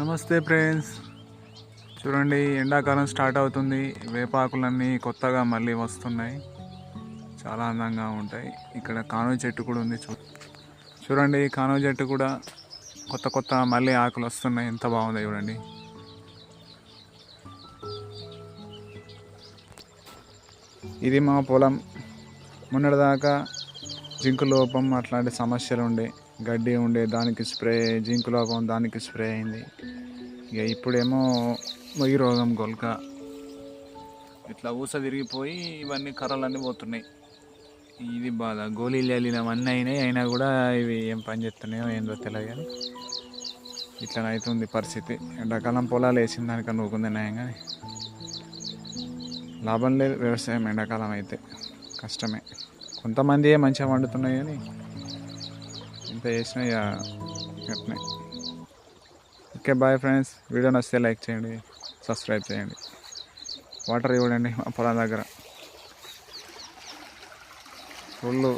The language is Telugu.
నమస్తే ఫ్రెండ్స్, చూడండి ఎండాకాలం స్టార్ట్ అవుతుంది. వేపాకులన్నీ కొత్తగా మళ్ళీ వస్తున్నాయి, చాలా అందంగా ఉంటాయి. ఇక్కడ కానుగ చెట్టు కూడా ఉంది. చూడండి కానుగ చెట్టు కూడా కొత్త కొత్త మళ్ళీ ఆకులు వస్తున్నాయి. ఎంత బాగుంది చూడండి. ఇది మా పొలం. మొన్నటిదాకా జింకు లోపం అట్లాంటి సమస్యలు ఉండే, గడ్డి ఉండే, దానికి స్ప్రే, జింకు లోపం దానికి స్ప్రే అయింది. ఇక ఇప్పుడేమో మొయ్యి రోగం గొల్క ఇట్లా ఊస తిరిగిపోయి ఇవన్నీ కర్రలన్నీ పోతున్నాయి. ఇది బాధ. గోళీలు చల్లినవన్నీ అయినా కూడా ఇవి ఏం పని చేస్తున్నాయో ఏందో తెలియదు. కానీ ఇట్లనైతుంది పరిస్థితి. ఎండాకాలం పొలాలు వేసిన దానికన్నా ఊకుంది నయం, కానీ లాభం లేదు వ్యవసాయం. ఎండాకాలం అయితే కష్టమే. కొంతమంది మంచిగా వండుతున్నాయి, కానీ ఇంత చేసినా ఇక అట్నే. Okay bye friends. వీడియో నచ్చితే లైక్ చేయండి, సబ్స్క్రైబ్ చేయండి. వాటర్ ఇవ్వండి మా పొలం దగ్గర ఫుల్